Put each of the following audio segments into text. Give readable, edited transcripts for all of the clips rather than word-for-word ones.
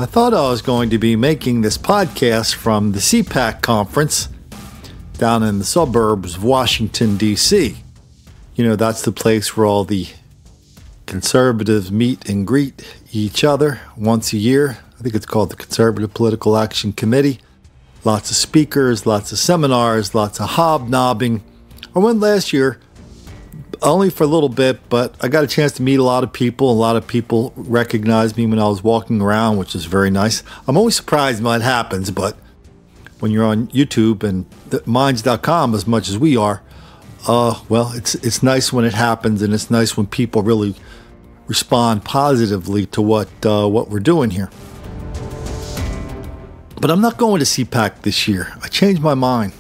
I thought I was going to be making this podcast from the CPAC conference down in the suburbs of Washington, D.C. You know, that's the place where all the conservatives meet and greet each other once a year. I think it's called the Conservative Political Action Committee. Lots of speakers, lots of seminars, lots of hobnobbing. I went last year, only for a little bit, but I got a chance to meet a lot of people. A lot of people recognized me when I was walking around, which is very nice. I'm always surprised when it happens, but when you're on YouTube and minds.com as much as we are, well, it's nice when it happens, and it's nice when people really respond positively to what we're doing here. But I'm not going to CPAC this year. I changed my mind.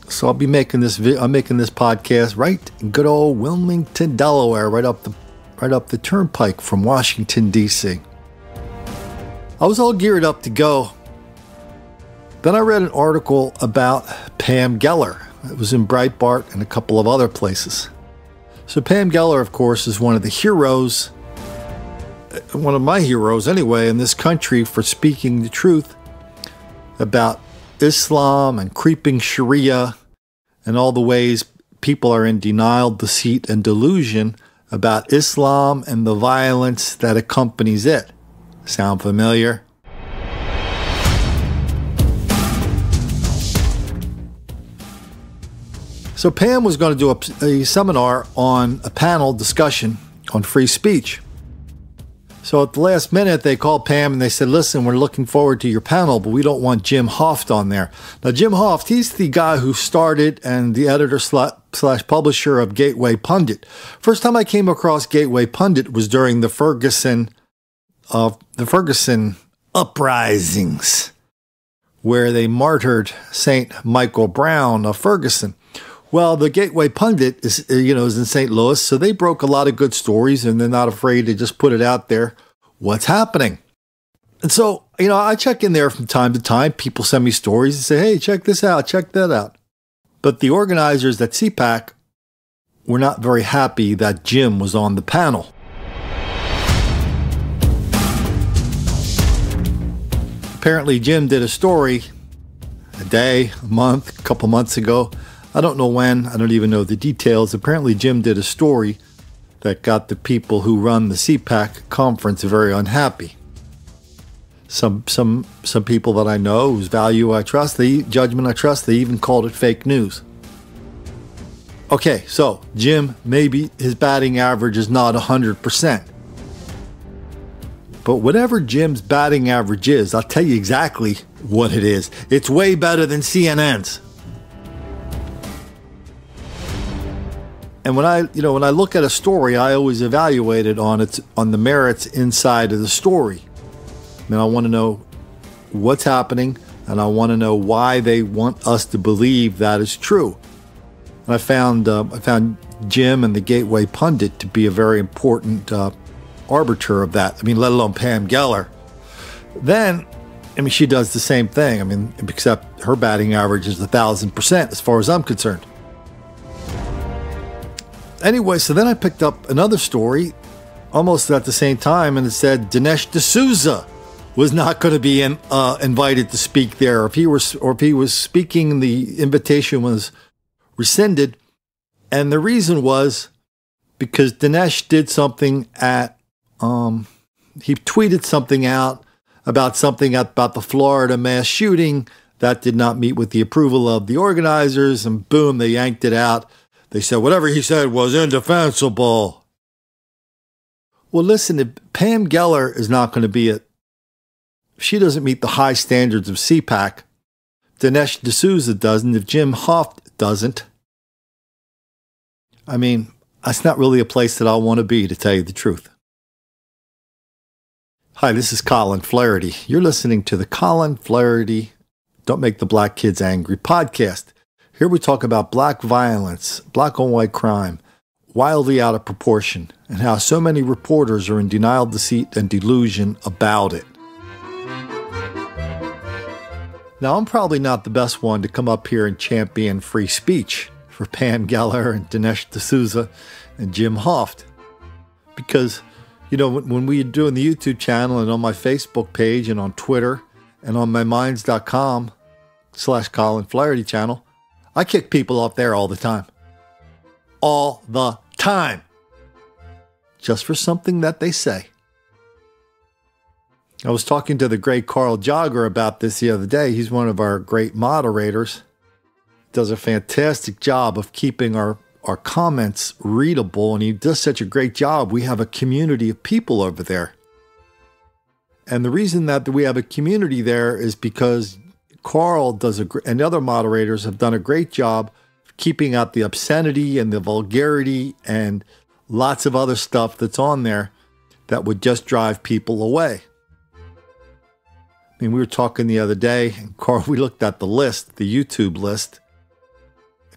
So I'll be making this podcast right in good old Wilmington, Delaware, right up the turnpike from Washington, D.C. I was all geared up to go. Then I read an article about Pam Geller. It was in Breitbart and a couple of other places. So Pam Geller, of course, is one of the heroes, one of my heroes anyway, in this country for speaking the truth about Islam and creeping Sharia and all the ways people are in denial, deceit, and delusion about Islam and the violence that accompanies it. Sound familiar? So Pam was going to do a seminar on a panel discussion on free speech. So at the last minute, they called Pam and they said, listen, we're looking forward to your panel, but we don't want Jim Hoft on there. Now, Jim Hoft, he's the guy who started and the editor slash publisher of Gateway Pundit. First time I came across Gateway Pundit was during the Ferguson uprisings, where they martyred St. Michael Brown of Ferguson. Well, the Gateway Pundit is in St. Louis, so they broke a lot of good stories, and they're not afraid to just put it out there. What's happening? And so, I check in there from time to time. People send me stories and say, hey, check this out, check that out. But the organizers at CPAC were not very happy that Jim was on the panel. Apparently, Jim did a story a day, a month, a couple months ago. I don't know when. I don't even know the details. Apparently, Jim did a story that got the people who run the CPAC conference very unhappy. Some people that I know, whose value I trust, judgment I trust, they even called it fake news. Okay, so Jim, maybe his batting average is not 100%. But whatever Jim's batting average is, I'll tell you exactly what it is. It's way better than CNN's. And when I look at a story, I always evaluate it on the merits inside of the story. I mean, I want to know what's happening, and I want to know why they want us to believe that is true. And I found Jim and the Gateway Pundit to be a very important arbiter of that. I mean, let alone Pam Geller. Then, she does the same thing. Except her batting average is 1,000% as far as I'm concerned. Anyway, so then I picked up another story almost at the same time, and it said Dinesh D'Souza was not going to be invited to speak there. If he was speaking, the invitation was rescinded, and the reason was because Dinesh did something he tweeted something out about the Florida mass shooting that did not meet with the approval of the organizers, and boom, they yanked it out. They said whatever he said was indefensible. Well, listen, if Pam Geller is not going to be it, if she doesn't meet the high standards of CPAC, Dinesh D'Souza doesn't, if Jim Hoft doesn't, that's not really a place that I want to be, to tell you the truth. Hi, this is Colin Flaherty. You're listening to the Colin Flaherty Don't Make the Black Kids Angry podcast. Here we talk about black violence, black on white crime, wildly out of proportion, and how so many reporters are in denial, deceit, and delusion about it. Now, I'm probably not the best one to come up here and champion free speech for Pam Geller and Dinesh D'Souza and Jim Hoft, because You know, when we were doing the YouTube channel and on my Facebook page and on Twitter and on my minds.com/Colin Flaherty channel, I kick people off there all the time. All the time. Just for something that they say. I was talking to the great Carl Jogger about this the other day. He's one of our great moderators. Does a fantastic job of keeping our comments readable, and he does such a great job. We have a community of people over there. And the reason that we have a community there is because Carl does and the other moderators have done a great job of keeping out the obscenity and the vulgarity and lots of other stuff that's on there that would just drive people away. I mean, we were talking the other day, and Carl, we looked at the list, the YouTube list.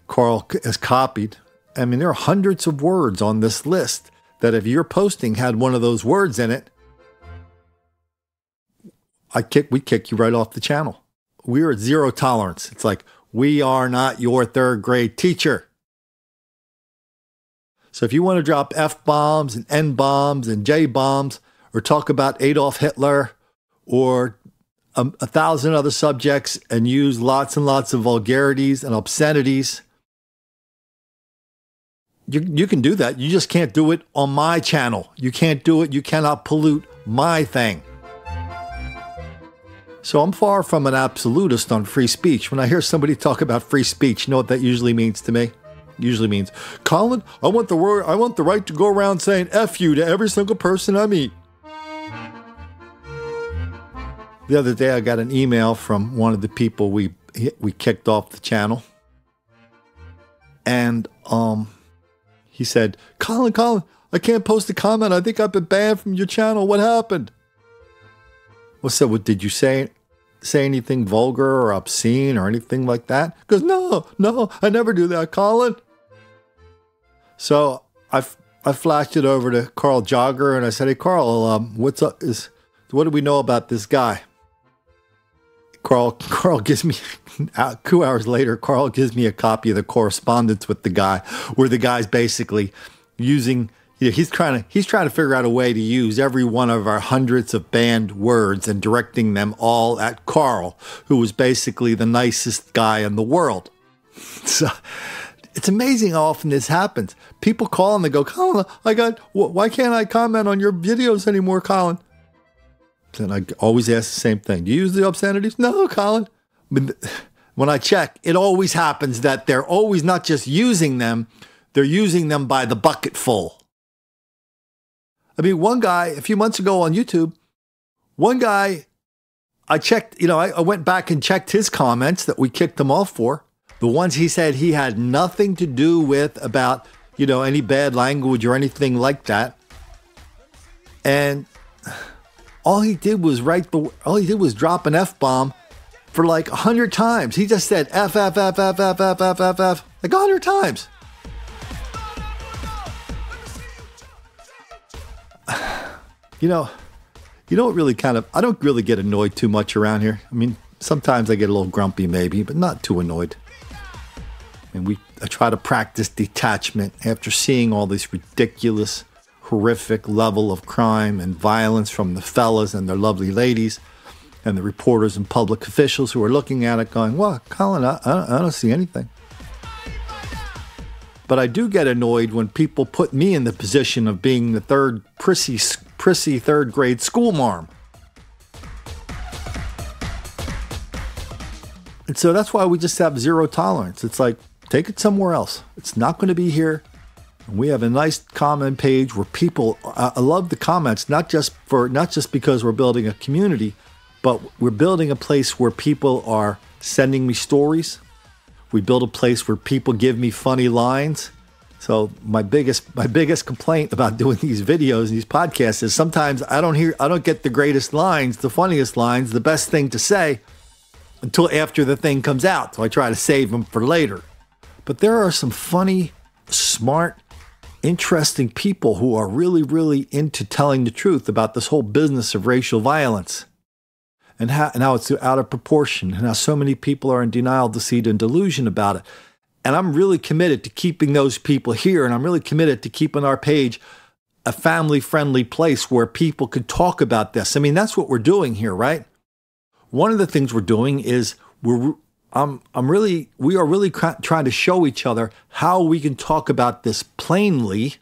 Carl has copied. I mean, there are hundreds of words on this list that if your posting had one of those words in it, we kick you right off the channel. We're at zero tolerance. It's like, we are not your third grade teacher. So if you want to drop F-bombs and N-bombs and J-bombs or talk about Adolf Hitler or 1,000 other subjects and use lots and lots of vulgarities and obscenities, you can do that. You just can't do it on my channel. You can't do it. You cannot pollute my thing. So I'm far from an absolutist on free speech. When I hear somebody talk about free speech, you know what that usually means to me? It usually means, Colin, I want the right to go around saying F you to every single person I meet. The other day I got an email from one of the people we kicked off the channel. And he said, Colin, I can't post a comment. I think I've been banned from your channel. What happened? Well, so did you say anything vulgar or obscene or anything like that? He goes, no, I never do that, Colin. So I flashed it over to Carl Jogger and I said, hey, Carl, what's up? What do we know about this guy? Carl gives me, 2 hours later, Carl gives me a copy of the correspondence with the guy, where the guy's basically using, he's trying to figure out a way to use every one of our hundreds of banned words and directing them all at Carl, who was basically the nicest guy in the world. So it's amazing how often this happens. People call and they go, Colin, why can't I comment on your videos anymore, Colin? And I always ask the same thing. Do you use the obscenities? No, Colin. But when I check, it always happens that they're always not just using them, they're using them by the bucket full. I mean, one guy, a few months ago on YouTube, I checked, I went back and checked his comments that we kicked him off for. The ones he said he had nothing to do with about, any bad language or anything like that. And all he did was drop an F-bomb for like 100 times. He just said F, F, F, F, F, F, F, F, F, like 100 times. What really I don't really get annoyed too much around here. I mean, sometimes I get a little grumpy maybe, but not too annoyed. I try to practice detachment after seeing all this ridiculous, horrific level of crime and violence from the fellas and their lovely ladies and the reporters and public officials who are looking at it going, well, Colin, I don't see anything. But I do get annoyed when people put me in the position of being the third prissy third grade schoolmarm. And so that's why we just have zero tolerance. It's like, take it somewhere else. It's not going to be here. We have a nice comment page where people, I love the comments, not just because we're building a community, but we're building a place where people are sending me stories. We build a place where people give me funny lines. So my biggest complaint about doing these videos and these podcasts is sometimes I don't get the greatest lines, the funniest lines, the best thing to say until after the thing comes out. So I try to save them for later. But there are some funny, smart, interesting people who are really, really into telling the truth about this whole business of racial violence and how it's out of proportion and how so many people are in denial, deceit, and delusion about it. And I'm really committed to keeping those people here, and I'm really committed to keeping our page a family-friendly place where people could talk about this. I mean, that's what we're doing here, right? One of the things we're doing is we are really trying to show each other how we can talk about this plainly,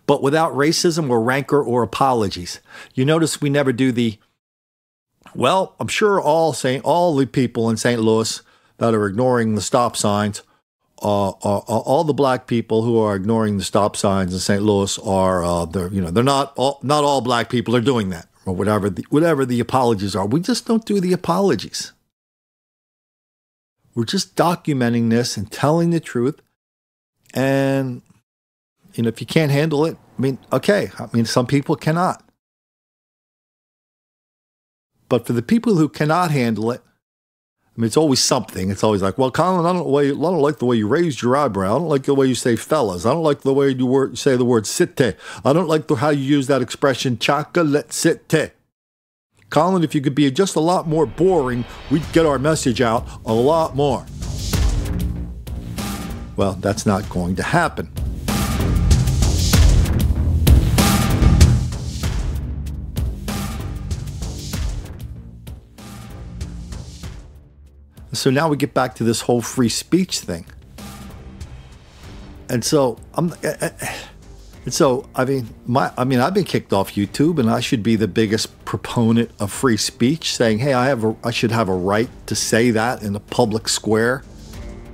but without racism or rancor or apologies. You notice we never do well, I'm sure all the people in St. Louis that are ignoring the stop signs, all the black people who are ignoring the stop signs in St. Louis they're not all black people are doing that, or whatever the apologies are. We just don't do the apologies. We're just documenting this and telling the truth. And if you can't handle it, okay. Some people cannot. But for the people who cannot handle it, it's always something. It's always like, well, Colin, I don't like the way you raised your eyebrow. I don't like the way you say fellas. I don't like the way you say the word sitte. I don't like how you use that expression, chocolate sitte. Colin, if you could be just a lot more boring, we'd get our message out a lot more. Well, that's not going to happen. So now we get back to this whole free speech thing. And so I've been kicked off YouTube, and I should be the biggest proponent of free speech, saying, hey, I should have a right to say that in a public square,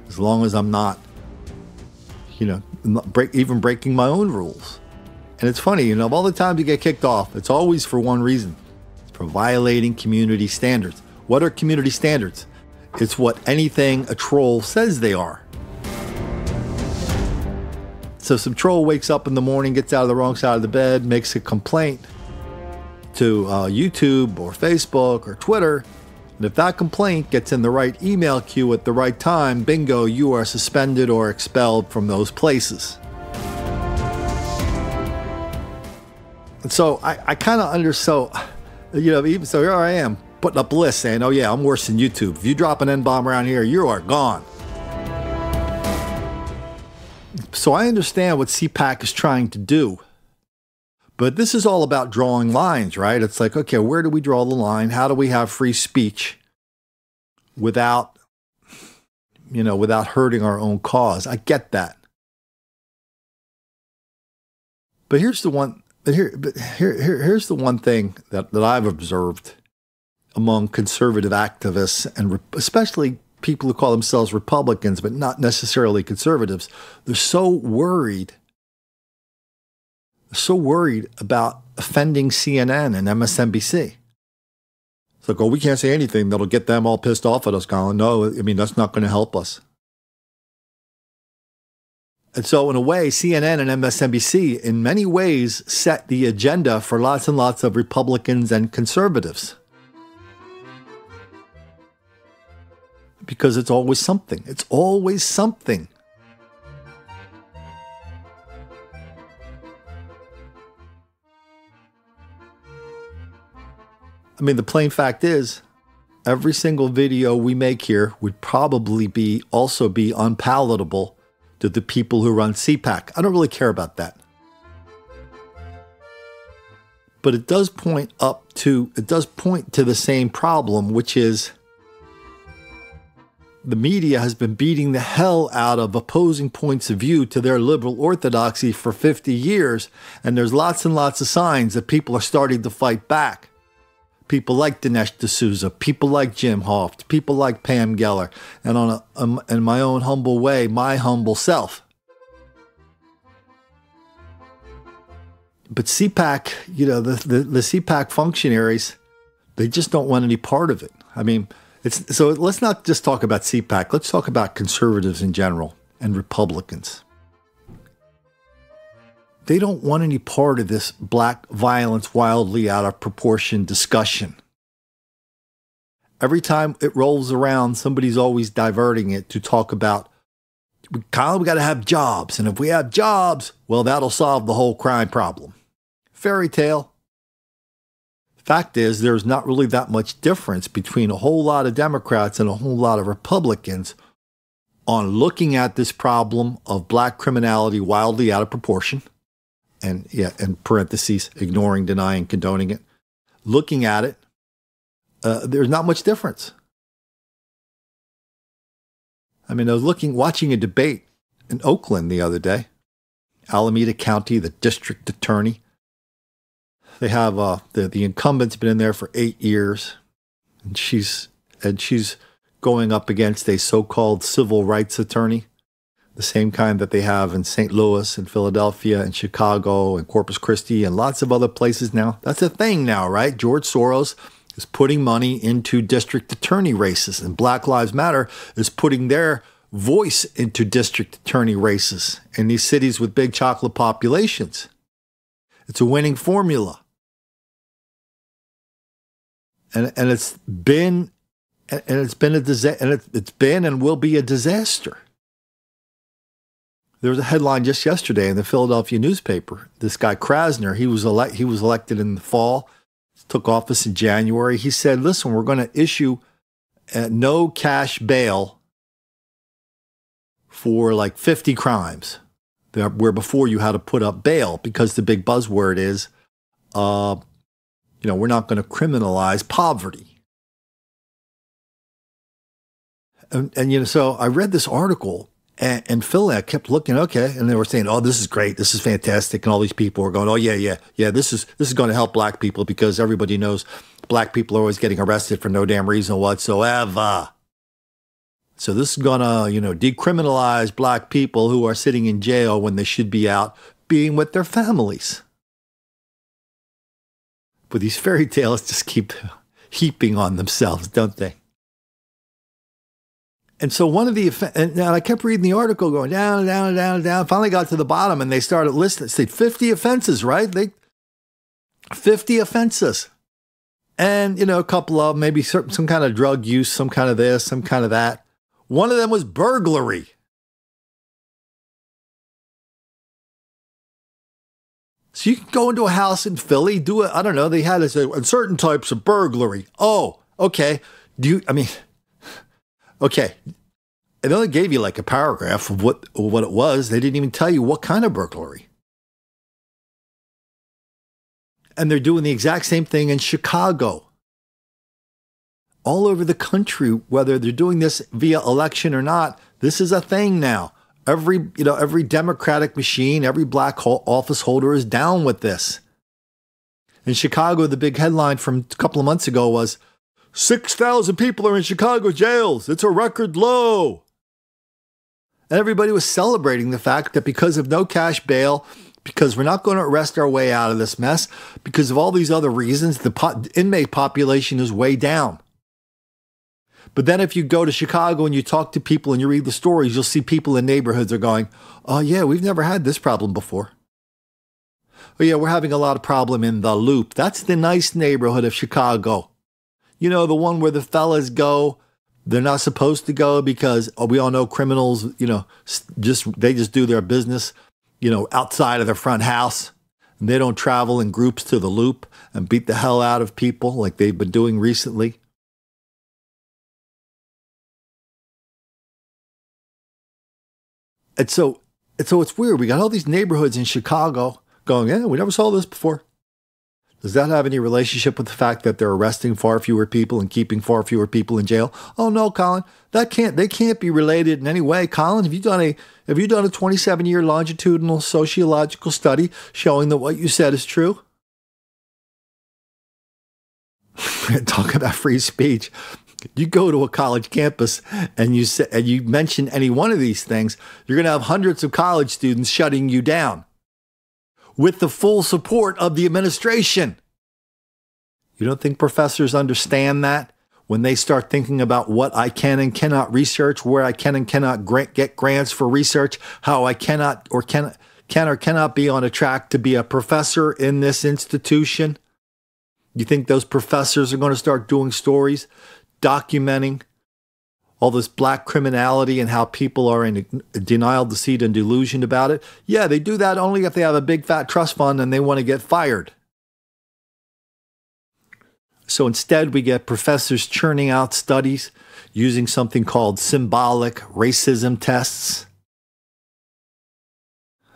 as long as I'm not, even breaking my own rules. And it's funny, of all the times you get kicked off, it's always for one reason. It's for violating community standards. What are community standards? It's what anything a troll says they are. So some troll wakes up in the morning, gets out of the wrong side of the bed, makes a complaint to YouTube or Facebook or Twitter. And if that complaint gets in the right email queue at the right time, bingo, you are suspended or expelled from those places. And so I kind of even so here I am, putting up lists saying, oh yeah, I'm worse than YouTube. If you drop an N-bomb around here, you are gone. So I understand what CPAC is trying to do. But this is all about drawing lines, right? It's like, okay, where do we draw the line? How do we have free speech without hurting our own cause? I get that. But here's the one thing that I've observed among conservative activists, and especially people who call themselves Republicans, but not necessarily conservatives. They're so worried about offending CNN and MSNBC. It's like, oh, we can't say anything that'll get them all pissed off at us, Colin. No, that's not going to help us. And so in a way, CNN and MSNBC in many ways set the agenda for lots and lots of Republicans and conservatives. Because it's always something. It's always something. The plain fact is, every single video we make here would probably also be unpalatable to the people who run CPAC. I don't really care about that. But it does point to the same problem, which is the media has been beating the hell out of opposing points of view to their liberal orthodoxy for 50 years, and there's lots and lots of signs that people are starting to fight back. People like Dinesh D'Souza, people like Jim Hoft, people like Pam Geller, and in my own humble way, my humble self. But CPAC, the CPAC functionaries, they just don't want any part of it. So let's not just talk about CPAC. Let's talk about conservatives in general and Republicans. They don't want any part of this black violence wildly out of proportion discussion. Every time it rolls around, somebody's always diverting it to talk about, Kyle, we got to have jobs. And if we have jobs, well, that'll solve the whole crime problem. Fairy tale. Fact is, there's not really that much difference between a whole lot of Democrats and a whole lot of Republicans on looking at this problem of black criminality wildly out of proportion and yeah, in parentheses, ignoring, denying, condoning it, looking at it, there's not much difference. I mean, I was watching a debate in Oakland the other day, Alameda County, the district attorney. They have the incumbent's been in there for 8 years, and she's going up against a so-called civil rights attorney, the same kind that they have in St. Louis and Philadelphia and Chicago and Corpus Christi and lots of other places now. That's a thing now, right? George Soros is putting money into district attorney races, and Black Lives Matter is putting their voice into district attorney races in these cities with big chocolate populations. It's a winning formula. And it's been a disaster, and it's been and will be a disaster. There was a headline just yesterday in the Philadelphia newspaper. This guy Krasner, he was elected in the fall, took office in January. He said, "Listen, we're going to issue no cash bail for like 50 crimes, where before you had to put up bail because the big buzzword is, we're not going to criminalize poverty." And so I read this article, and Philly, I kept looking, okay, and they were saying, "Oh, this is great, this is fantastic," and all these people were going, "Oh yeah, this is going to help black people because everybody knows black people are always getting arrested for no damn reason whatsoever. So this is going to, decriminalize black people who are sitting in jail when they should be out being with their families." But these fairy tales just keep heaping on themselves, don't they? And so one of the, and I kept reading the article going down, down, down, down. Finally got to the bottom and they started listing, say 50 offenses, right? 50 offenses. And, a couple of maybe some kind of drug use, some kind of this, some kind of that. One of them was burglary. So you can go into a house in Philly, they had certain types of burglary. Oh, okay. Okay. And they only gave you like a paragraph of what it was. They didn't even tell you what kind of burglary. And they're doing the exact same thing in Chicago. All over the country, whether they're doing this via election or not, this is a thing now. Every Democratic machine, every black office holder is down with this. In Chicago, the big headline from a couple of months ago was, 6,000 people are in Chicago jails. It's a record low. And everybody was celebrating the fact that because of no cash bail, because we're not going to arrest our way out of this mess, because of all these other reasons, the inmate population is way down. But then if you go to Chicago and you talk to people and you read the stories, you'll see people in neighborhoods are going, "Oh yeah, we've never had this problem before. Oh yeah, we're having a lot of problem in the Loop. That's the nice neighborhood of Chicago. The one where the fellas go, they're not supposed to go because we all know criminals, they just do their business, outside of their front house. And they don't travel in groups to the Loop and beat the hell out of people like they've been doing recently." And so it's weird. We got all these neighborhoods in Chicago going, "Yeah, we never saw this before." Does that have any relationship with the fact that they're arresting far fewer people and keeping far fewer people in jail? Oh no, Colin, they can't be related in any way. Colin, have you done a 27-year longitudinal sociological study showing that what you said is true? Talk about free speech. You go to a college campus and you mention any one of these things, you're going to have hundreds of college students shutting you down with the full support of the administration. You don't think professors understand that when they start thinking about what I can and cannot research, where I can and cannot get grants for research, how I can or cannot be on a track to be a professor in this institution? You think those professors are going to start doing stories documenting all this black criminality and how people are in denial, deceit, and delusion about it? Yeah, they do that only if they have a big fat trust fund and they want to get fired. So instead, we get professors churning out studies using something called symbolic racism tests.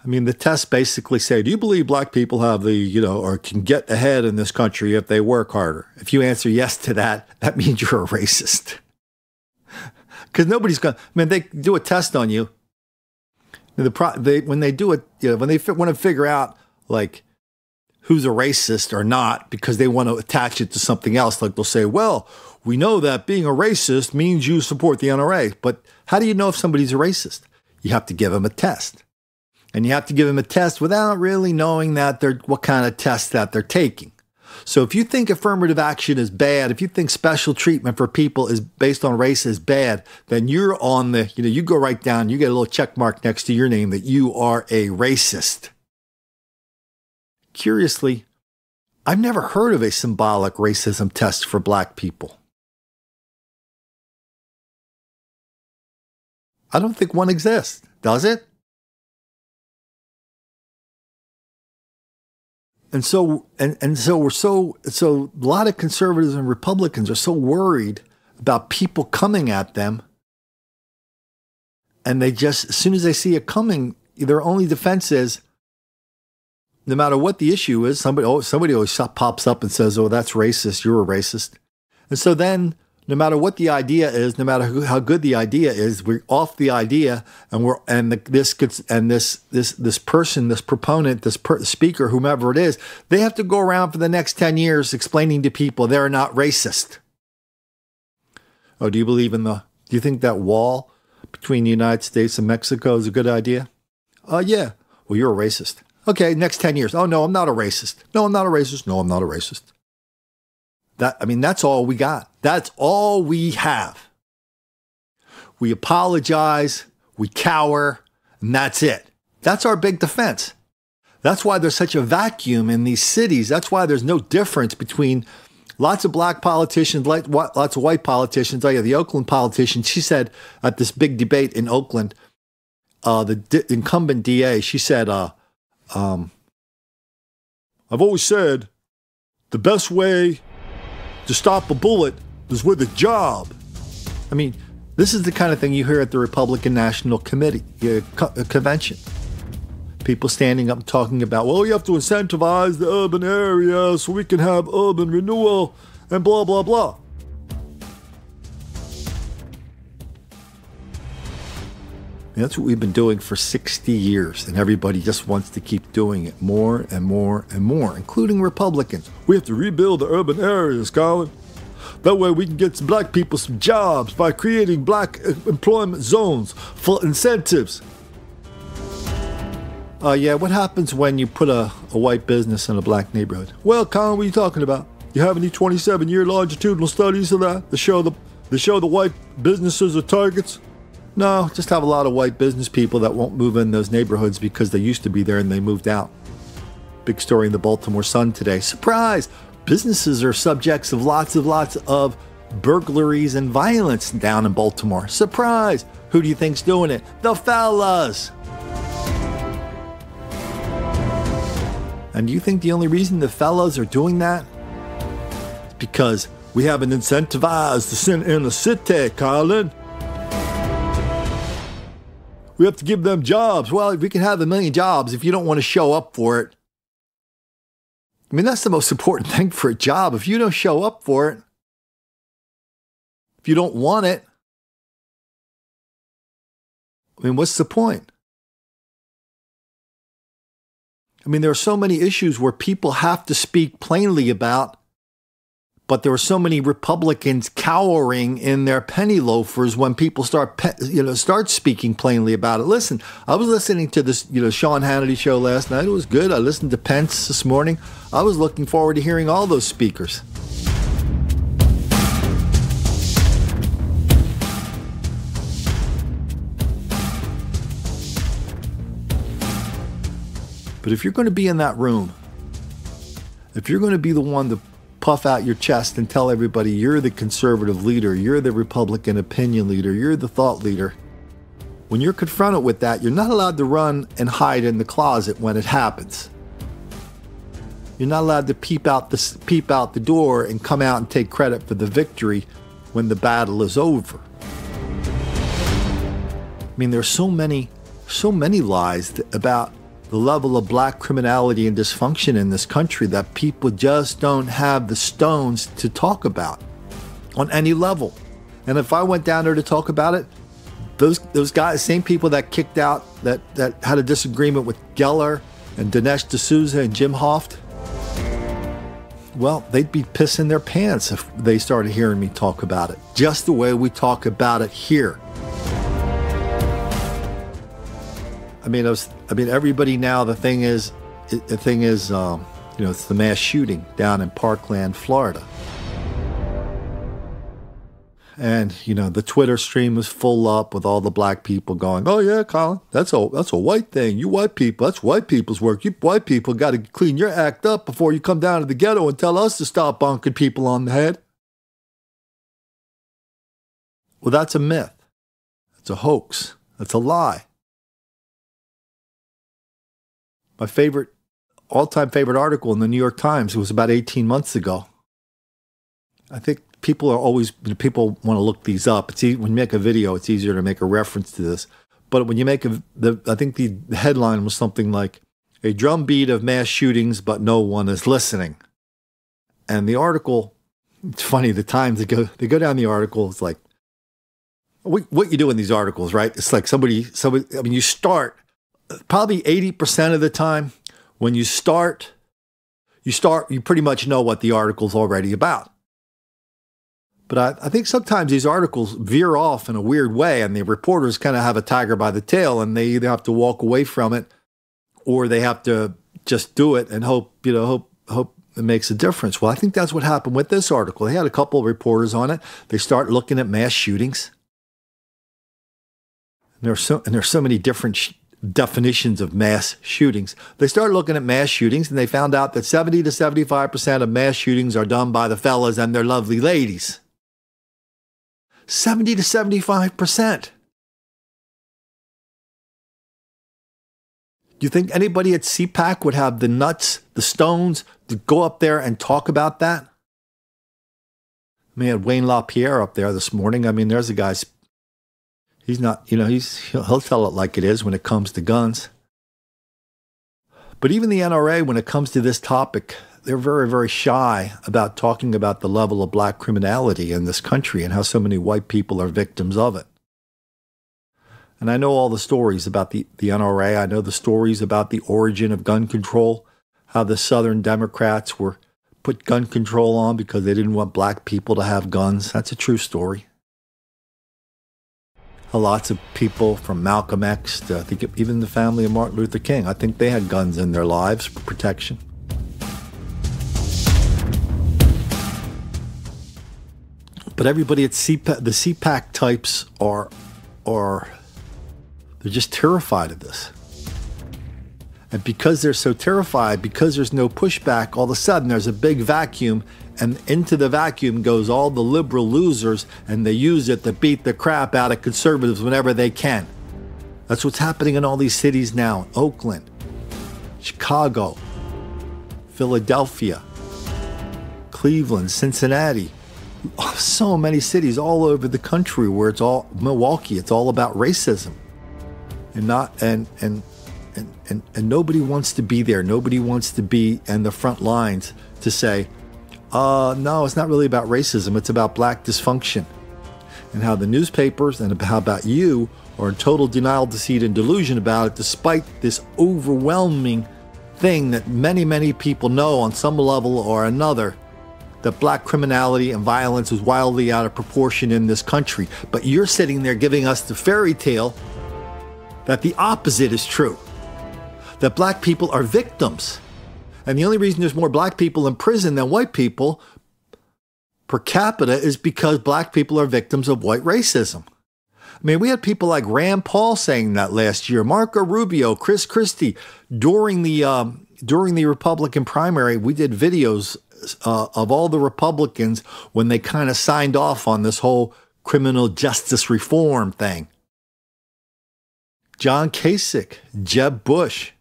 I mean, the tests basically say, do you believe black people have or can get ahead in this country if they work harder? If you answer yes to that, that means you're a racist. Because nobody's going to, they do a test on you. When they do it, when they want to figure out, like, who's a racist or not, because they want to attach it to something else, like they'll say, well, we know that being a racist means you support the NRA. But how do you know if somebody's a racist? You have to give them a test. And you have to give them a test without really knowing what kind of test that they're taking. So if you think affirmative action is bad, if you think special treatment for people is based on race is bad, then you're on you go right down, you get a little check mark next to your name that you are a racist. Curiously, I've never heard of a symbolic racism test for black people. I don't think one exists, does it? And so a lot of conservatives and Republicans are so worried about people coming at them. And they just, as soon as they see it coming, their only defense is, no matter what the issue is, somebody always pops up and says, oh, that's racist, you're a racist. And so then, no matter what the idea is, no matter how good the idea is, we're off the idea, and this person, this proponent, this speaker, whomever it is, they have to go around for the next 10 years explaining to people they're not racist. Oh, do you think that wall between the United States and Mexico is a good idea? Yeah. Well, you're a racist. Okay, next 10 years. Oh, no, I'm not a racist. No, I'm not a racist. No, I'm not a racist. That's all we got. That's all we have. We apologize, we cower, and that's it. That's our big defense. That's why there's such a vacuum in these cities. That's why there's no difference between lots of black politicians, lots of white politicians. Oh yeah, the Oakland politician, she said at this big debate in Oakland, the incumbent DA, she said, I've always said the best way to stop a bullet is with a job. I mean, this is the kind of thing you hear at the Republican National Committee convention. People standing up and talking about, well, you have to incentivize the urban area so we can have urban renewal and blah, blah, blah. And that's what we've been doing for 60 years, and everybody just wants to keep doing it more and more and more, including Republicans. We have to rebuild the urban areas, Colin. That way we can get some black people some jobs by creating black employment zones, full incentives. Yeah, what happens when you put a white business in a black neighborhood? Well, Colin, what are you talking about? You have any 27-year longitudinal studies of that to show the white businesses are targets? No, just have a lot of white business people that won't move in those neighborhoods because they used to be there and they moved out. Big story in the Baltimore Sun today. Surprise! Businesses are subjects of lots of burglaries and violence down in Baltimore. Surprise! Who do you think's doing it? The fellas! And do you think the only reason the fellas are doing that is because we haven't incentivized the sin in the city, Colin? We have to give them jobs. Well, we can have 1 million jobs if you don't want to show up for it. I mean, that's the most important thing for a job. If you don't show up for it, if you don't want it, I mean, what's the point? I mean, there are so many issues where people have to speak plainly about, but there are so many Republicans cowering in their penny loafers when people start speaking plainly about it. Listen, I was listening to this, Sean Hannity show last night. It was good. I listened to Pence this morning. I was looking forward to hearing all those speakers. But if you're going to be in that room, if you're going to be the one to puff out your chest and tell everybody you're the conservative leader, you're the Republican opinion leader, you're the thought leader, when you're confronted with that, you're not allowed to run and hide in the closet when it happens. You're not allowed to peep out the door and come out and take credit for the victory when the battle is over. I mean, there's so many lies about the level of black criminality and dysfunction in this country that people just don't have the stones to talk about on any level. And if I went down there to talk about it, those guys, same people that kicked out, that had a disagreement with Geller and Dinesh D'Souza and Jim Hoft, well, they'd be pissing their pants if they started hearing me talk about it, just the way we talk about it here. I mean, everybody now. The thing is, it's the mass shooting down in Parkland, Florida, and the Twitter stream was full up with all the black people going, "Oh yeah, Colin, that's a white thing. You white people, that's white people's work. You white people got to clean your act up before you come down to the ghetto and tell us to stop bonking people on the head." Well, that's a myth. It's a hoax. That's a lie. My all-time favorite article in the New York Times, it was about 18 months ago. I think people want to look these up. When you make a video, it's easier to make a reference to this. But when you make I think the headline was something like, "A drumbeat of mass shootings, but no one is listening." And the article, it's funny, the Times, they go down the article, it's like, what you do in these articles, right? It's like somebody, you start, probably 80% of the time, when you start, you pretty much know what the article's already about. But I think sometimes these articles veer off in a weird way, and the reporters kind of have a tiger by the tail, and they either have to walk away from it, or they have to just do it and hope it makes a difference. Well, I think that's what happened with this article. They had a couple of reporters on it. They start looking at mass shootings. And there's so many different definitions of mass shootings. They started looking at mass shootings, and they found out that 70 to 75% of mass shootings are done by the fellas and their lovely ladies. 70 to 75%. Do you think anybody at CPAC would have the nuts, the stones, to go up there and talk about that? We had Wayne LaPierre up there this morning. I mean, there's a guy's. He's not, he'll tell it like it is when it comes to guns. But even the NRA, when it comes to this topic, they're very, very shy about talking about the level of black criminality in this country and how so many white people are victims of it. And I know all the stories about the NRA. I know the stories about the origin of gun control, how the Southern Democrats put gun control on because they didn't want black people to have guns. That's a true story. Lots of people from Malcolm X to, I think, even the family of Martin Luther King, I think they had guns in their lives for protection. But everybody at CPAC, the CPAC types are they're just terrified of this. And because they're so terrified, because there's no pushback, all of a sudden there's a big vacuum, and into the vacuum goes all the liberal losers, and they use it to beat the crap out of conservatives whenever they can. That's what's happening in all these cities now. Oakland, Chicago, Philadelphia, Cleveland, Cincinnati. So many cities all over the country where it's all, Milwaukee, it's all about racism. And nobody wants to be there. Nobody wants to be in the front lines to say, no, it's not really about racism. It's about black dysfunction. And how the newspapers and how about you are in total denial, deceit, and delusion about it, despite this overwhelming thing that many, many people know on some level or another, that black criminality and violence is wildly out of proportion in this country. But you're sitting there giving us the fairy tale that the opposite is true, that black people are victims. And the only reason there's more black people in prison than white people per capita is because black people are victims of white racism. I mean, we had people like Rand Paul saying that last year, Marco Rubio, Chris Christie. During the Republican primary, we did videos of all the Republicans when they kind of signed off on this whole criminal justice reform thing. John Kasich, Jeb Bush.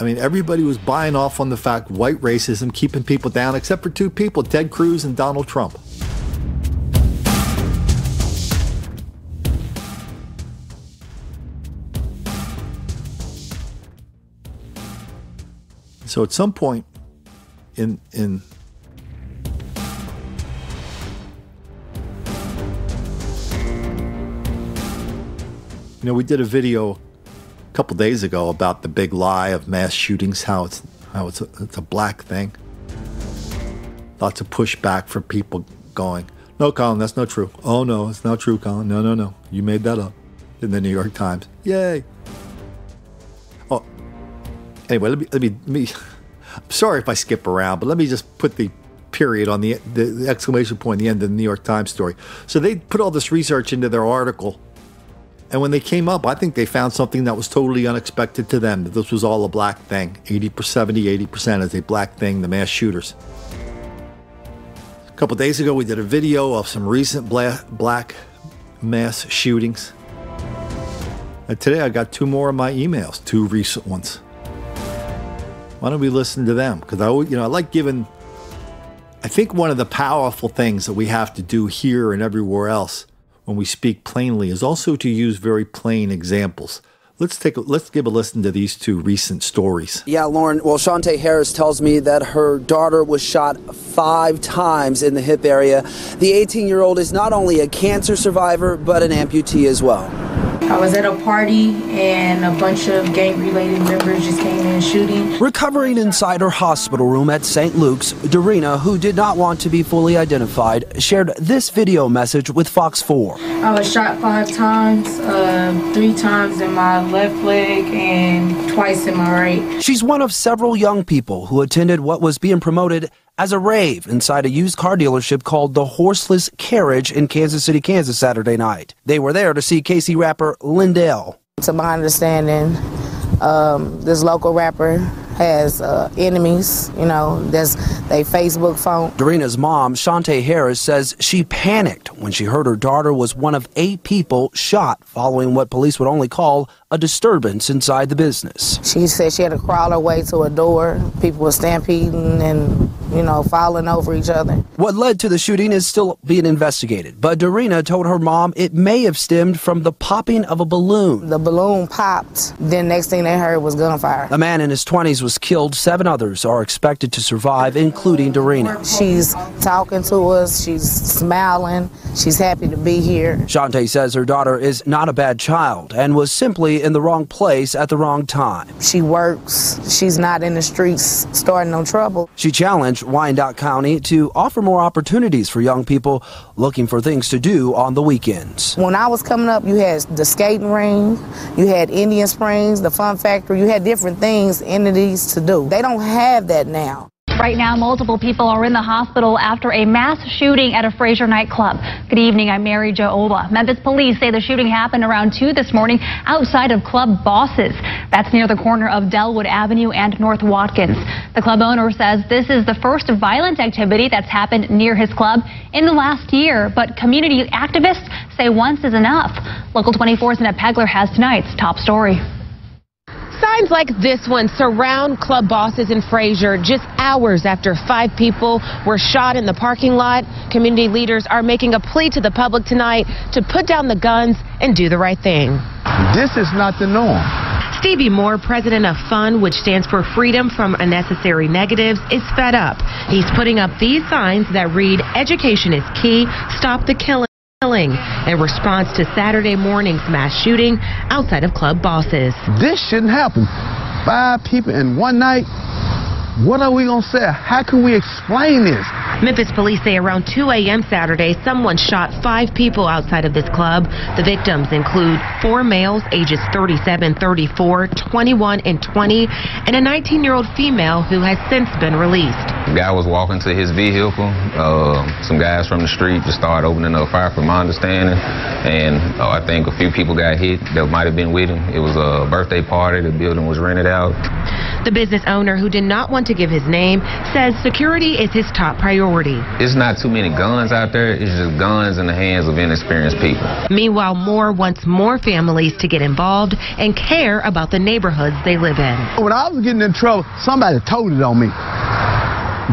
I mean, everybody was buying off on the fact white racism keeping people down, except for two people, Ted Cruz and Donald Trump. So at some point in we did a video a couple days ago about the big lie of mass shootings, how it's a black thing. Lots of pushback for people going, "No, Colin, that's not true." "Oh no, it's not true, Colin. No, you made that up." In the New York Times. Yay. Oh, anyway, let me. I'm sorry if I skip around, but let me just put the period on the exclamation point at the end of the New York Times story. So they put all this research into their article. And when they came up, I think they found something that was totally unexpected to them, that this was all a black thing. 80% is a black thing, the mass shooters. A couple days ago, we did a video of some recent black mass shootings. And today, I got two more of my emails, two recent ones. Why don't we listen to them? Because I like giving, I think one of the powerful things that we have to do here and everywhere else when we speak plainly is also to use very plain examples. Let's give a listen to these two recent stories. Yeah, Lauren, well, Shantae Harris tells me that her daughter was shot 5 times in the hip area. The 18-year-old is not only a cancer survivor, but an amputee as well. I was at a party and a bunch of gang-related members just came in shooting. Recovering inside her hospital room at St. Luke's, Dorina, who did not want to be fully identified, shared this video message with Fox 4. I was shot 5 times, 3 times in my left leg and twice in my right. She's one of several young people who attended what was being promoted as a rave inside a used car dealership called the Horseless Carriage in Kansas City, Kansas, Saturday night. They were there to see Casey rapper Lindell. To my understanding, this local rapper has enemies, they Facebook phone. Dorina's mom, Shantae Harris, says she panicked when she heard her daughter was one of 8 people shot following what police would only call a disturbance inside the business. She said she had to crawl her way to a door. People were stampeding and, falling over each other. What led to the shooting is still being investigated, but Dorina told her mom it may have stemmed from the popping of a balloon. The balloon popped, then next thing they heard was gunfire. A man in his 20s was killed. 7 others are expected to survive, including Dorina. She's talking to us, she's smiling, she's happy to be here. Shantae says her daughter is not a bad child and was simply in the wrong place at the wrong time. She works, she's not in the streets starting no trouble. She challenged Wyandotte County to offer more opportunities for young people looking for things to do on the weekends. When I was coming up, you had the skating ring, you had Indian Springs, the Fun Factory, you had different things, entities to do. They don't have that now. Right now, multiple people are in the hospital after a mass shooting at a Fraser nightclub. Good evening, I'm Mary Jo Ola. Memphis police say the shooting happened around 2 this morning outside of Club Bosses. That's near the corner of Delwood Avenue and North Watkins. The club owner says this is the first violent activity that's happened near his club in the last year, but community activists say once is enough. Local 24's Annette Pegler has tonight's top story. Signs like this one surround Club Bosses in Fraser just hours after 5 people were shot in the parking lot. Community leaders are making a plea to the public tonight to put down the guns and do the right thing. This is not the norm. Stevie Moore, president of FUN, which stands for Freedom from Unnecessary Negatives, is fed up. He's putting up these signs that read, "Education is key, stop the killing," in response to Saturday morning's mass shooting outside of Club Bosses. This shouldn't happen. 5 people in one night. What are we going to say? How can we explain this? Memphis police say around 2 a.m. Saturday, someone shot 5 people outside of this club. The victims include 4 males ages 37, 34, 21, and 20, and a 19-year-old female who has since been released. The guy was walking to his vehicle. Some guys from the street just started opening up fire, from my understanding, and I think a few people got hit that might have been with him. It was a birthday party. The building was rented out. The business owner, who did not want to give his name, says security is his top priority. It's not too many guns out there. It's just guns in the hands of inexperienced people. Meanwhile, Moore wants more families to get involved and care about the neighborhoods they live in. When I was getting in trouble, somebody told it on me.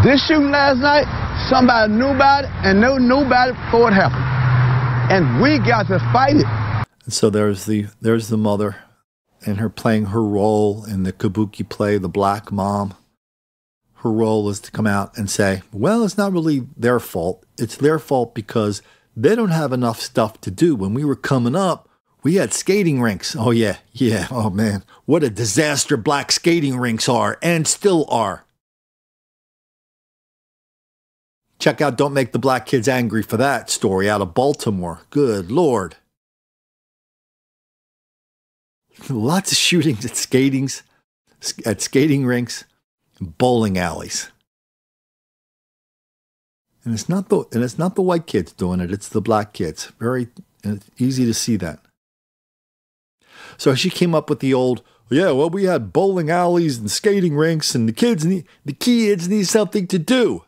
This shooting last night, somebody knew about it and knew about it before it happened. And we got to fight it. And so there's the mother and her playing her role in the kabuki play, The Black Mom. her role is to come out and say, well, it's not really their fault. It's their fault because they don't have enough stuff to do. When we were coming up, we had skating rinks. Oh, yeah. Oh, man. What a disaster black skating rinks are and still are. Check out Don't Make the Black Kids Angry for That story out of Baltimore. Good Lord. Lots of shootings at skating rinks, and bowling alleys. And it's not the white kids doing it, it's the black kids. Very easy to see that. So she came up with the old, yeah, well, we had bowling alleys and skating rinks, and the kids need something to do.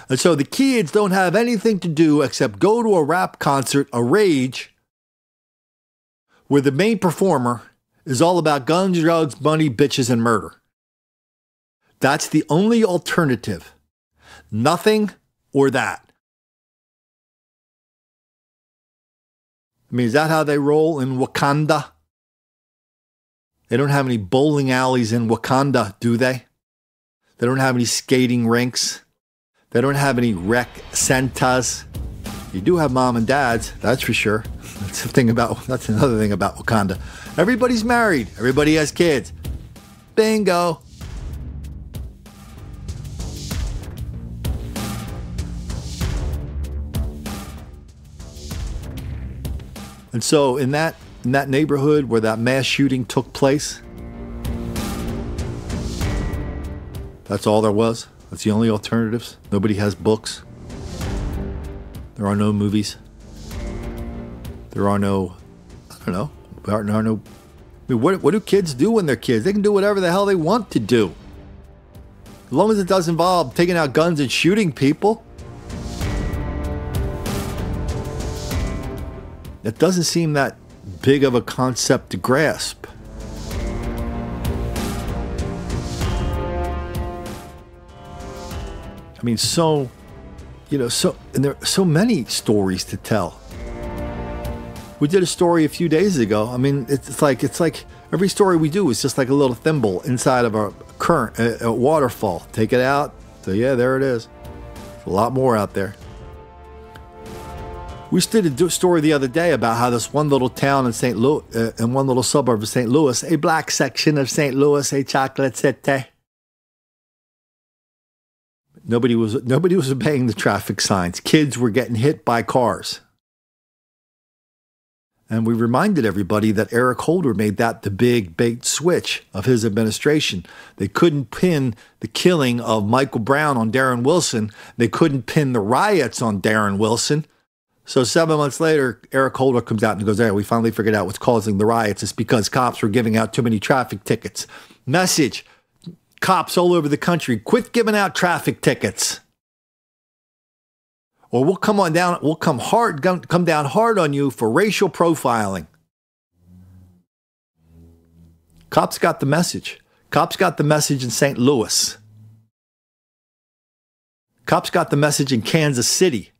And so the kids don't have anything to do except go to a rap concert, a rage, where the main performer is all about guns, drugs, money, bitches, and murder. That's the only alternative. Nothing or that. I mean, is that how they roll in Wakanda? They don't have any bowling alleys in Wakanda, do they? They don't have any skating rinks. They don't have any rec centers. You do have mom and dads, that's for sure. That's another thing about Wakanda. Everybody's married. Everybody has kids. Bingo. And so in that neighborhood where that mass shooting took place, that's all there was. That's the only alternatives. Nobody has books. There are no movies. There are no, I don't know. There are no. I mean, what do kids do when they're kids? They can do whatever the hell they want to do, as long as it does involve taking out guns and shooting people. It doesn't seem that big of a concept to grasp. I mean, and there are so many stories to tell. We did a story a few days ago. I mean, it's like every story we do is just like a little thimble inside of a current, a waterfall. Take it out. So yeah, there it is. There's a lot more out there. We just did a story the other day about how this one little town in St. Louis, in one little suburb of St. Louis, a black section of St. Louis, a chocolate city. Nobody was obeying the traffic signs. Kids were getting hit by cars. And we reminded everybody that Eric Holder made that the big bait switch of his administration. They couldn't pin the killing of Michael Brown on Darren Wilson. They couldn't pin the riots on Darren Wilson. So 7 months later, Eric Holder comes out and goes, we finally figured out what's causing the riots. It's because cops were giving out too many traffic tickets. Message, cops all over the country, quit giving out traffic tickets. Or we'll come down hard on you for racial profiling. Cops got the message. Cops got the message in St. Louis. Cops got the message in Kansas City.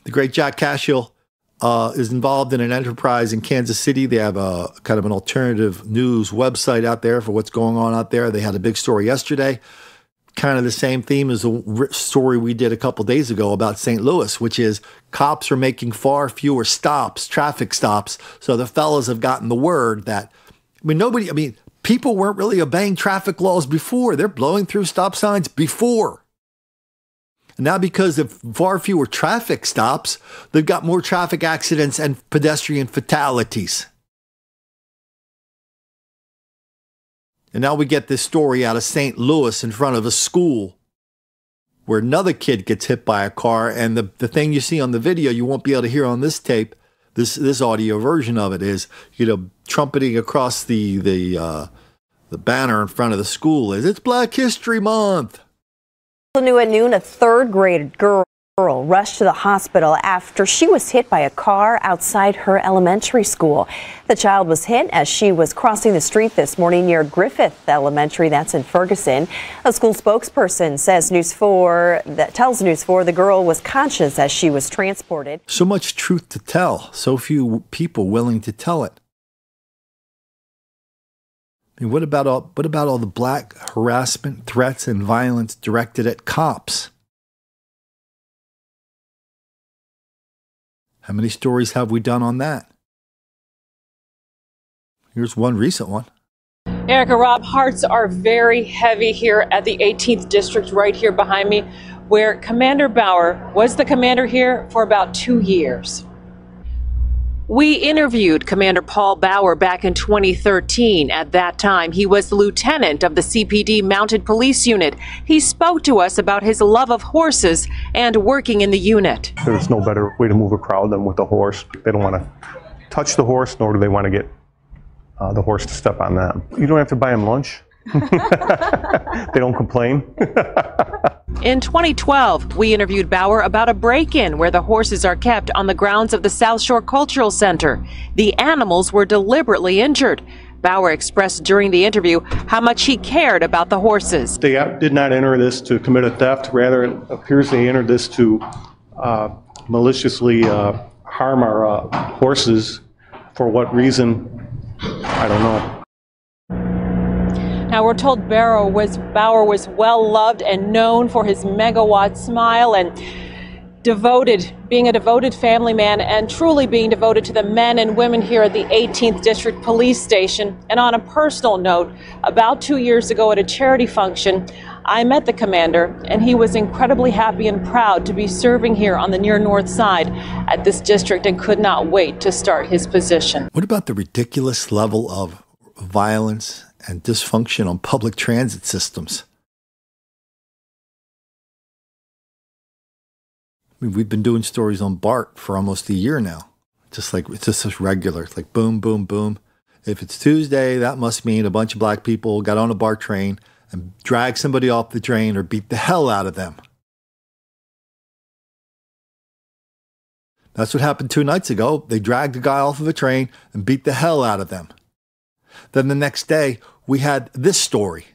The great Jack Cashill is involved in an enterprise in Kansas City. They have a kind of an alternative news website out there for what's going on out there. They had a big story yesterday. Kind of the same theme as the story we did a couple days ago about St. Louis, which is cops are making far fewer traffic stops. So the fellas have gotten the word that, people weren't really obeying traffic laws before. They're blowing through stop signs before. And now because of far fewer traffic stops, they've got more traffic accidents and pedestrian fatalities. And now we get this story out of St. Louis in front of a school where another kid gets hit by a car. And the thing you see on the video, you won't be able to hear on this tape, this audio version of it is, trumpeting across the banner in front of the school is, it's Black History Month. New at noon, a third-grade girl rushed to the hospital after she was hit by a car outside her elementary school. The child was hit as she was crossing the street this morning near Griffith Elementary, that's in Ferguson. A school spokesperson says tells News 4 the girl was conscious as she was transported. So much truth to tell, so few people willing to tell it. I mean, what about all the black harassment, threats, and violence directed at cops? How many stories have we done on that? Here's one recent one. Erica, Rob, hearts are very heavy here at the 18th District right here behind me, where Commander Bauer was the commander here for about 2 years. We interviewed Commander Paul Bauer back in 2013. At that time, he was the lieutenant of the CPD Mounted Police Unit. He spoke to us about his love of horses and working in the unit. There's no better way to move a crowd than with a horse. They don't want to touch the horse, nor do they want to get the horse to step on them. You don't have to buy them lunch. They don't complain. In 2012, we interviewed Bauer about a break-in where the horses are kept on the grounds of the South Shore Cultural Center. The animals were deliberately injured. Bauer expressed during the interview how much he cared about the horses. They did not enter this to commit a theft. Rather, it appears they entered this to maliciously harm our horses. For what reason? I don't know. Now, we're told Bauer was well loved and known for his megawatt smile and being a devoted family man and truly being devoted to the men and women here at the 18th District Police Station. And on a personal note, about 2 years ago at a charity function, I met the commander, and he was incredibly happy and proud to be serving here on the near north side at this district and could not wait to start his position. What about the ridiculous level of violence and dysfunction on public transit systems? I mean, we've been doing stories on BART for almost a year now. It's just regular. It's like boom, boom, boom. If it's Tuesday, that must mean a bunch of black people got on a BART train and dragged somebody off the train or beat the hell out of them. That's what happened 2 nights ago. They dragged a guy off of a train and beat the hell out of them. Then the next day, we had this story.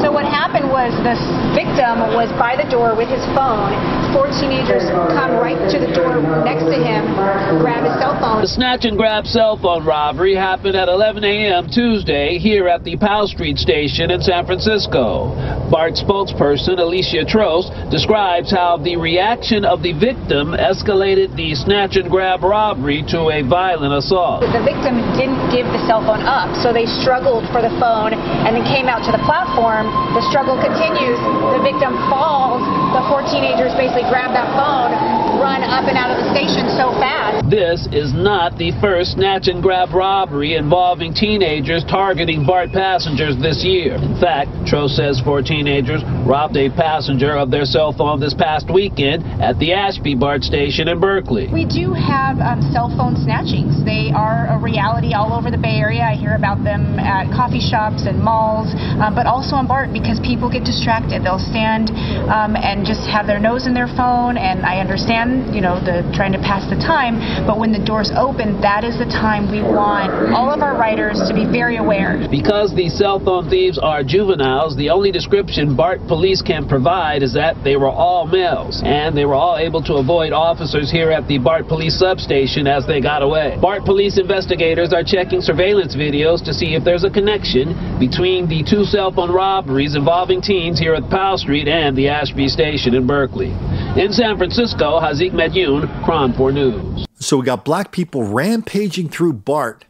So what happened was the victim was by the door with his phone. 4 teenagers come right to the door next to him, grab his cell phone. The snatch and grab cell phone robbery happened at 11 a.m. Tuesday here at the Powell Street station in San Francisco. BART spokesperson Alicia Trost describes how the reaction of the victim escalated the snatch and grab robbery to a violent assault. The victim didn't give the cell phone up, so they struggled for the phone and then came out to the platform. The struggle continues. The victim falls. The 4 teenagers basically grab that phone, run up and out of the station so fast. This is not the first snatch and grab robbery involving teenagers targeting BART passengers this year. In fact, Trost says 4 teenagers robbed a passenger of their cell phone this past weekend at the Ashby BART station in Berkeley. We do have cell phone snatchings. They are a reality all over the Bay Area. I hear about them at coffee shops and malls, but also on BART because people get distracted. They'll stand and just have their nose in their phone, and I understand, the trying to pass the time, but when the doors open, that is the time we want all of our riders to be very aware. Because these cell phone thieves are juveniles, the only description BART police can provide is that they were all males, and they were all able to avoid officers here at the BART police substation as they got away. BART police investigators are checking surveillance videos to see if there's a connection between the 2 cell phone robberies involving teens here at Powell Street and the Ashby station in Berkeley. In San Francisco, Hazik Medyoun, KRON 4 News. So we got black people rampaging through BART,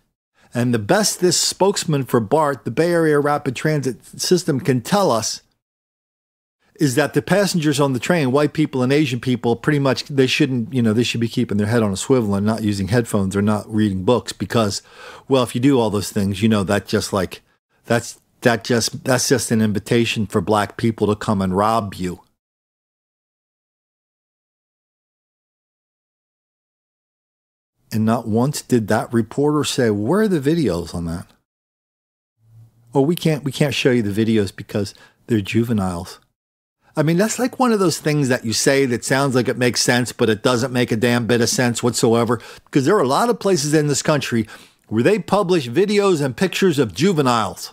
and the best this spokesman for BART, the Bay Area Rapid Transit System, can tell us is that the passengers on the train, white people and Asian people, pretty much they should be keeping their head on a swivel and not using headphones or not reading books because, well, if you do all those things, that's just an invitation for black people to come and rob you. And not once did that reporter say, where are the videos on that? Oh, we can't show you the videos because they're juveniles. I mean, that's like one of those things that you say that sounds like it makes sense, but it doesn't make a damn bit of sense whatsoever. Because there are a lot of places in this country where they publish videos and pictures of juveniles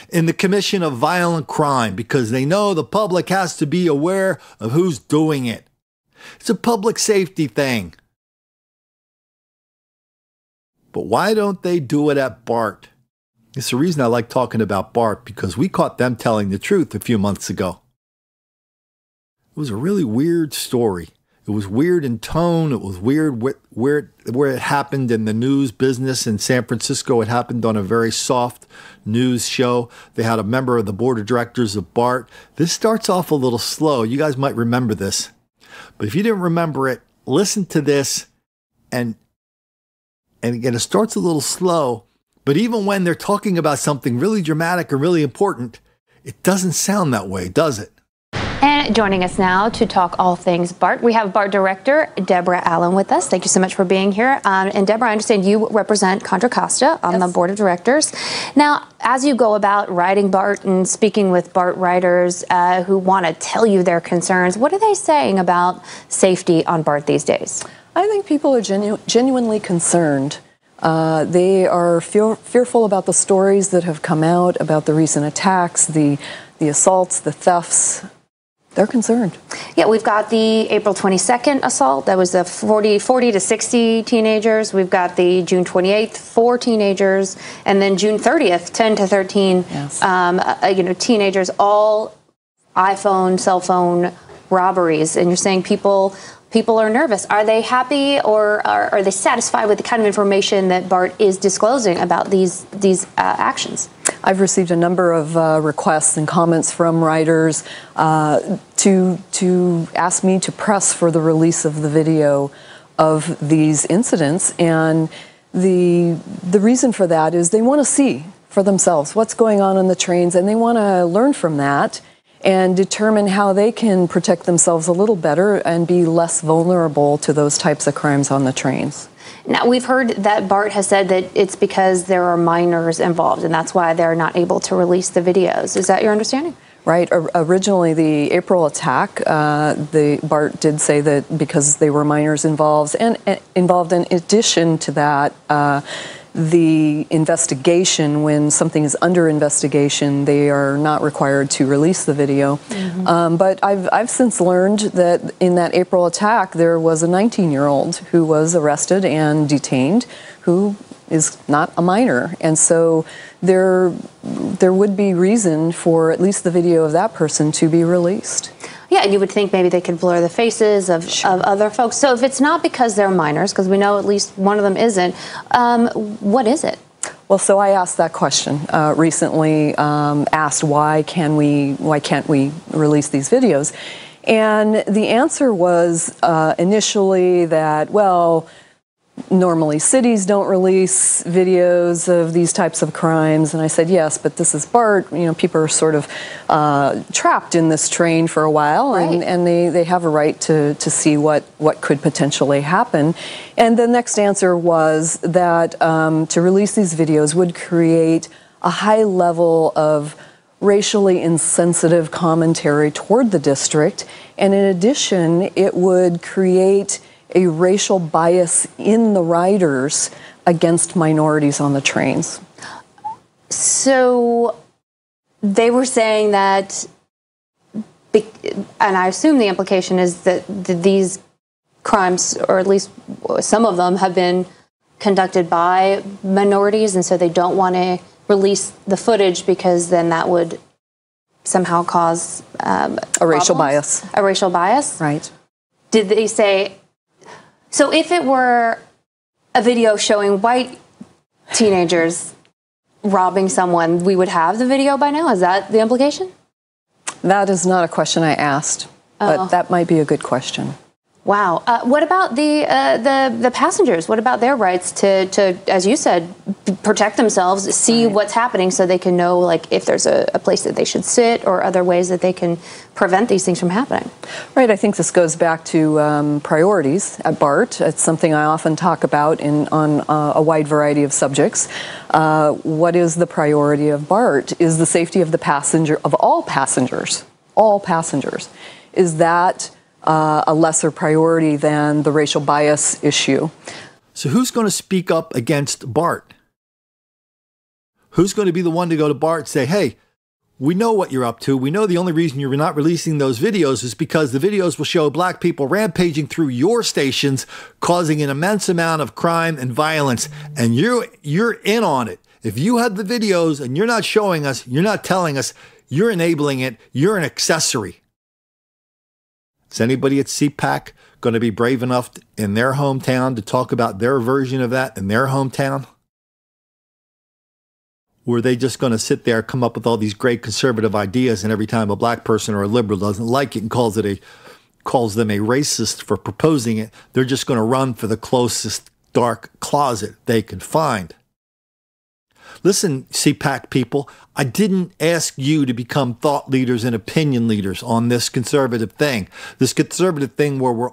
in the commission of violent crime because they know the public has to be aware of who's doing it. It's a public safety thing. But why don't they do it at BART? It's the reason I like talking about Bart, because we caught them telling the truth a few months ago. It was a really weird story. It was weird in tone. It was weird where it happened in the news business in San Francisco. It happened on a very soft news show. They had a member of the board of directors of Bart. This starts off a little slow. You guys might remember this. But if you didn't remember it, listen to this. And again, it starts a little slow. But even when they're talking about something really dramatic and really important, it doesn't sound that way, does it? And joining us now to talk all things Bart, we have Bart director Deborah Allen with us. Thank you so much for being here. And Deborah, I understand you represent Contra Costa on the board of directors. Now, as you go about writing Bart and speaking with Bart writers who want to tell you their concerns, what are they saying about safety on Bart these days? I think people are genuinely concerned. They are fearful about the stories that have come out about the recent attacks, the assaults, the thefts. They're concerned. Yeah, we've got the April 22nd assault. That was the 40 to 60 teenagers. We've got the June 28th, 4 teenagers. And then June 30th, 10 to 13 teenagers, all iPhone, cell phone robberies. And you're saying people are nervous. Are they happy, or are they satisfied with the kind of information that Bart is disclosing about these actions? I've received a number of requests and comments from writers to ask me to press for the release of the video of these incidents, and the reason for that is they want to see for themselves what's going on the trains, and they want to learn from that and determine how they can protect themselves a little better and be less vulnerable to those types of crimes on the trains. Now, we've heard that Bart has said that it's because there are minors involved, and that's why they're not able to release the videos. Is that your understanding? Right. Originally, the April attack, Bart did say that because they were minors involved, and involved in addition to that, the investigation, when something is under investigation, they are not required to release the video. But I've since learned that in that April attack, there was a 19-year-old who was arrested and detained who is not a minor. And so there would be reason for at least the video of that person to be released. Yeah, and you would think maybe they could blur the faces of other folks. So if it's not because they're minors, because we know at least one of them isn't, what is it? Well, so I asked that question recently, asked why can't we release these videos? And the answer was initially that, well, normally cities don't release videos of these types of crimes. And I said, yes, but this is Bart. You know, people are sort of trapped in this train for a while, and they have a right to see what could potentially happen. And the next answer was that to release these videos would create a high level of racially insensitive commentary toward the district. And in addition, it would create a racial bias in the riders against minorities on the trains. So they were saying that, and I assume the implication is that these crimes, or at least some of them, have been conducted by minorities, and so they don't want to release the footage because then that would somehow cause a racial bias. A racial bias? Right. Did they say... So if it were a video showing white teenagers robbing someone, we would have the video by now? Is that the implication? That is not a question I asked, but that might be a good question. Wow. What about the passengers? What about their rights to, as you said, protect themselves, see what's happening so they can know, like, if there's a place that they should sit or other ways that they can prevent these things from happening? Right. I think this goes back to priorities at BART. It's something I often talk about on a wide variety of subjects. What is the priority of BART? Is the safety of the passenger, of all passengers, is that a lesser priority than the racial bias issue? So who's going to speak up against BART? Who's going to be the one to go to BART and say, hey, we know what you're up to. We know the only reason you're not releasing those videos is because the videos will show black people rampaging through your stations, causing an immense amount of crime and violence, and you're in on it. If you had the videos and you're not showing us, you're not telling us, you're enabling it, you're an accessory. Is anybody at CPAC going to be brave enough in their hometown to talk about their version of that in their hometown? Or are they just going to sit there, come up with all these great conservative ideas, and every time a black person or a liberal doesn't like it and calls them a racist for proposing it, they're just going to run for the closest dark closet they can find? Listen, CPAC people, I didn't ask you to become thought leaders and opinion leaders on this conservative thing. This conservative thing where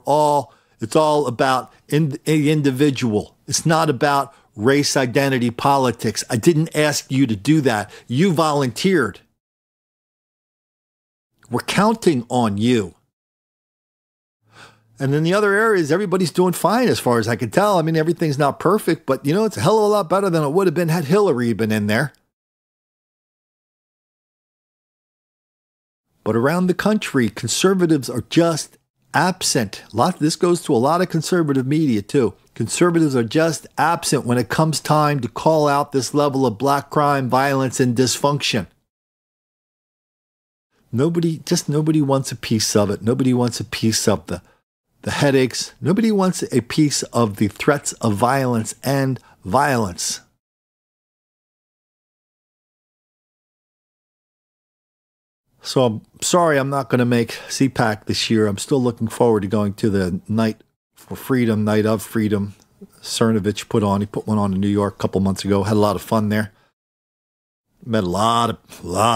it's all about an individual. It's not about race identity politics. I didn't ask you to do that. You volunteered. We're counting on you. And then the other areas, everybody's doing fine as far as I can tell. I mean, everything's not perfect, but it's a hell of a lot better than it would have been had Hillary been in there. But around the country, conservatives are just absent. This goes to a lot of conservative media too. Conservatives are just absent when it comes time to call out this level of black crime, violence, and dysfunction. Nobody wants a piece of it. Nobody wants a piece of the headaches. Nobody wants a piece of the threats of violence and violence. So I'm sorry I'm not going to make CPAC this year. I'm still looking forward to going to the Night for Freedom, Night of Freedom Cernovich put on. He put one on in New York a couple months ago. Had a lot of fun there. Met a lot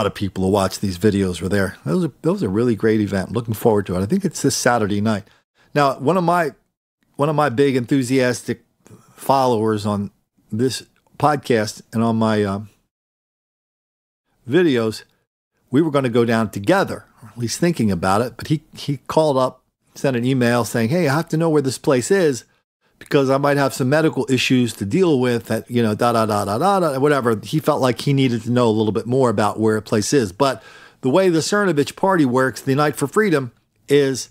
of people who watched these videos were there. That was a really great event. I'm looking forward to it. I think it's this Saturday night. Now, one of my big enthusiastic followers on this podcast and on my videos, we were going to go down together, or at least thinking about it. But he called up, sent an email saying, "Hey, I have to know where this place is because I might have some medical issues to deal with at, whatever." He felt like he needed to know a little bit more about where a place is. But the way the Cernovich party works, the Night for Freedom, is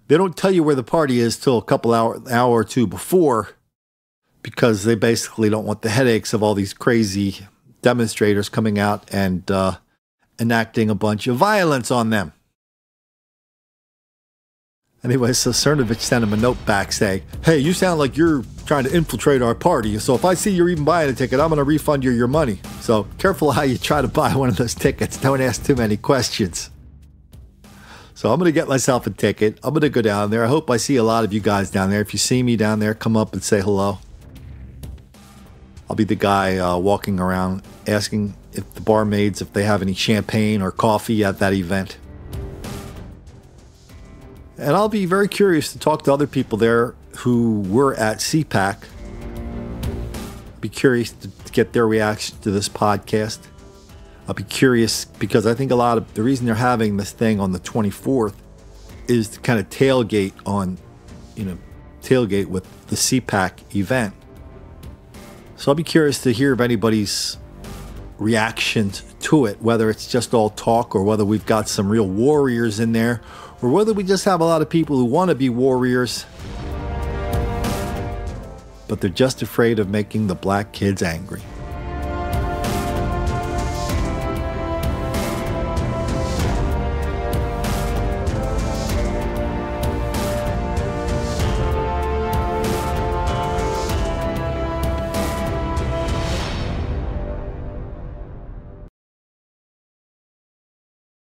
they don't tell you where the party is till a couple hour or two before, because they basically don't want the headaches of all these crazy demonstrators coming out and enacting a bunch of violence on them. Anyway, so Cernovich sent him a note back saying, "Hey, you sound like you're trying to infiltrate our party. So if I see you're even buying a ticket, I'm going to refund you your money. So careful how you try to buy one of those tickets. Don't ask too many questions." So I'm going to get myself a ticket. I'm going to go down there. I hope I see a lot of you guys down there. If you see me down there, come up and say hello. I'll be the guy walking around asking if the barmaids, if they have any champagne or coffee at that event. And I'll be very curious to talk to other people there who were at CPAC. Be curious to get their reaction to this podcast. I'll be curious because I think a lot of the reason they're having this thing on the 24th is to kind of tailgate with the CPAC event. So I'll be curious to hear if anybody's reactions to it, whether it's just all talk or whether we've got some real warriors in there, or whether we just have a lot of people who want to be warriors, but they're just afraid of making the black kids angry.